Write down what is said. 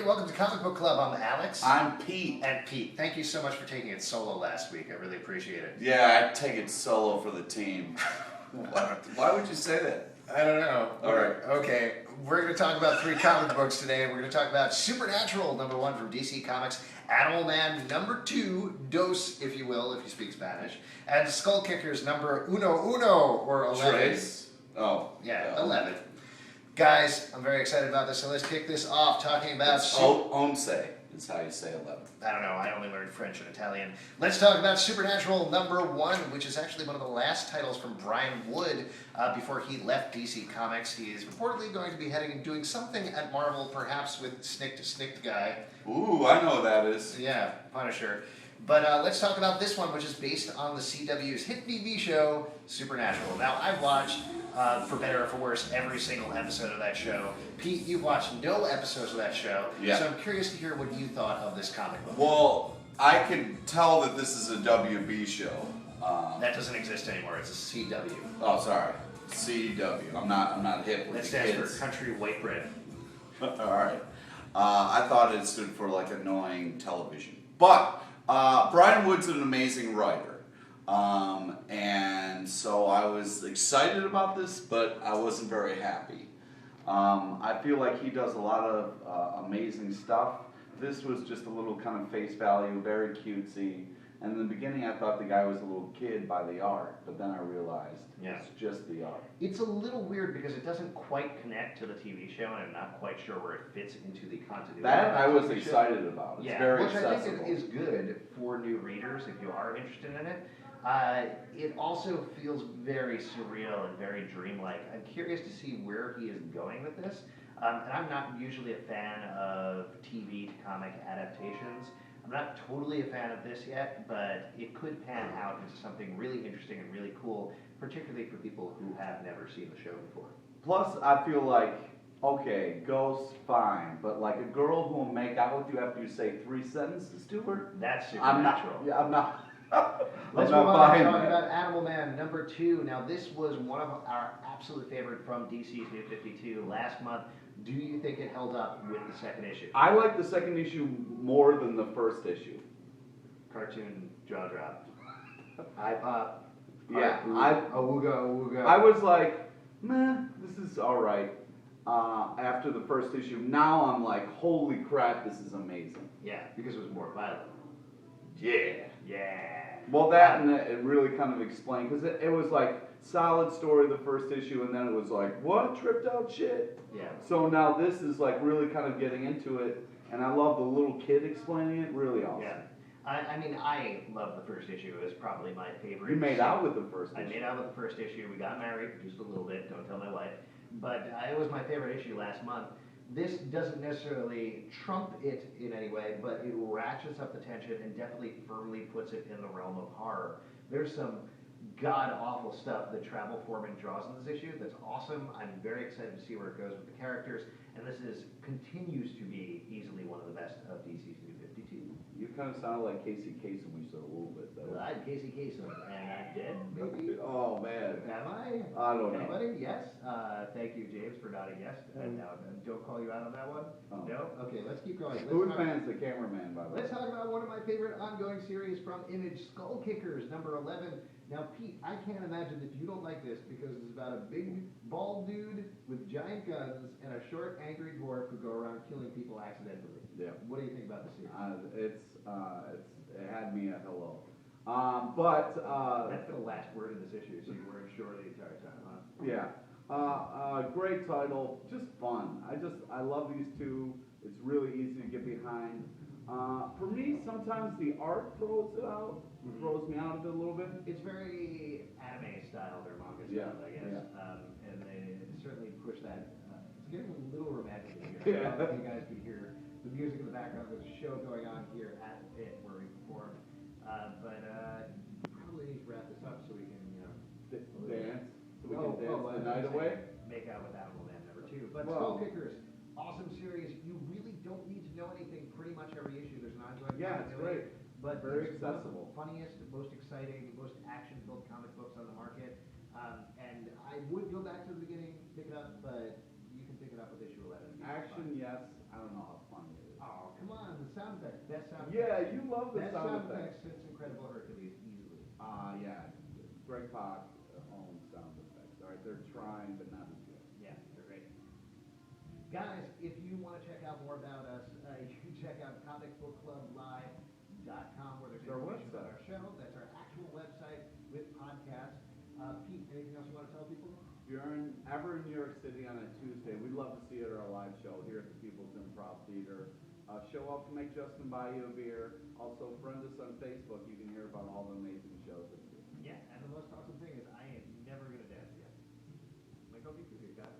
welcome to Comic Book Club. I'm Alex. I'm Pete. And Pete, thank you so much for taking it solo last week. I really appreciate it. Yeah, I'd take it solo for the team. Why would you say that? I don't know. All right. Okay, we're going to talk about 3 comic books today. We're going to talk about Supernatural, #1 from DC Comics, Animal Man, #2, Dos, if you will, if you speak Spanish, and Skull Kickers, number uno, or 11. Trace? Oh. Yeah, 11. Guys, I'm very excited about this, so let's kick this off talking about... Once is how you say 11. I don't know, I only learned French and Italian. Let's talk about Supernatural #1, which is actually one of the last titles from Brian Wood before he left DC Comics. He is reportedly going to be heading and doing something at Marvel, perhaps with Snicked guy. Ooh, I know who that is. Yeah, Punisher. But let's talk about this one, which is based on the CW's hit TV show, Supernatural. Now, I've watched, for better or for worse, every single episode of that show. Pete, you've watched no episodes of that show, yeah. So I'm curious to hear what you thought of this comic book. Well, I can tell that this is a WB show. That doesn't exist anymore. It's a CW. Oh, sorry, CW. I'm not hip with That the stands kids. for Country White Bread. All right. I thought it stood for like annoying television, but Brian Wood's an amazing writer, and so I was excited about this, but I wasn't very happy. I feel like he does a lot of amazing stuff. This was just a little kind of face value, very cutesy. And in the beginning, I thought the guy was a little kid by the art, but then I realized it's just the art. It's a little weird because it doesn't quite connect to the TV show, and I'm not quite sure where it fits into the continuity. That I was excited about. It's very which accessible. I think is good for new readers if you are interested in it. It also feels very surreal and very dreamlike. I'm curious to see where he is going with this. And I'm not usually a fan of TV to comic adaptations. I'm not totally a fan of this yet, but it could pan out into something really interesting and really cool, particularly for people who have never seen the show before. Plus, I feel like, okay, Ghost, fine, but like a girl who will make out with you after you say 3 sentences to her? That's Supernatural. I'm not. Let's move on to talk about Animal Man #2. Now, this was one of our absolute favorite from DC's New 52 last month. Do you think it held up with the second issue? I like the second issue more than the first issue. Cartoon jaw drop. Eye pop. Yeah, awooga. I was like, meh, this is all right. After the first issue, now I'm like, holy crap, this is amazing. Yeah, because it was more violent. Yeah. Well, that and it really kind of explained, because it was like solid story the first issue, and then it was like, what, tripped out shit? Yeah. So now this is like really kind of getting into it, and I love the little kid explaining it, really awesome. Yeah. I mean, I love the first issue. It was probably my favorite. You made out with the first issue. I made out with the first issue. We got married just a little bit. Don't tell my wife. But it was my favorite issue last month. This doesn't necessarily trump it in any way, but it ratchets up the tension and definitely firmly puts it in the realm of horror. There's some god-awful stuff that Travel Foreman draws in this issue that's awesome. I'm very excited to see where it goes with the characters, and this continues to be easily one of the best of DC's New 52. You kind of sounded like Casey Kasem, we said a little bit though. I'm Casey Kasem, and I'm dead, maybe? Oh, man. Am I? I don't know. Anybody? Yes? Thank you, James, for nodding yes. And now, don't call you out on that one? Oh. No? Okay, let's keep going. Spoonman's the cameraman, by the way. Let's talk about one of my favorite ongoing series from Image, Skull Kickers, #11. Now, Pete, I can't imagine that you don't like this because it's about a big, bald dude with giant guns and a short, angry dwarf who go around killing people accidentally. Yeah. What do you think about the series? It had me at hello. But that's the last word in this issue, so you weren't sure the entire time, huh? Yeah. Great title, just fun. I love these two. It's really easy to get behind. For me, sometimes the art throws me out a little bit. It's very anime style, their manga style, I guess. Yeah. And they certainly push that. It's getting a little romantic in here. Yeah. I don't know if you guys can hear the music in the background. There's a show going on here at the pit where we perform. But probably need to wrap this up so we can, dance. So we can dance the night away. Make out with Animal Man #2. But Skull Kickers, awesome series. You really don't need to know anything. Pretty much every issue, there's an ongoing. Yeah, it's great. But very it's accessible. One of the funniest, most exciting, most action-filled comic books on the market. And I would go back to the beginning, pick it up, but you can pick it up with issue 11. Action, yes. I don't know how funny it is. effects, best sound effects. Yeah, you love the Best sound effects. since Incredible Hercules, easily. Yeah, Greg Pak owns sound effects, all right, they're trying, but not as good. Yeah, they're great. Guys, if you want to check out more about us, you can check out comicbookclublive.com where there's It's our information about website. our show. That's our actual website with podcasts. Pete, anything else you want to tell people? If you're ever in New York City on a Tuesday, we'd love to see you at our live show here at the People's Improv Theater. Show up, make Justin buy you a beer. Also, friend us on Facebook. You can hear about all the amazing shows that we do. Yeah, and the most awesome thing is I am never going to dance again. Like, hope you can do, guys.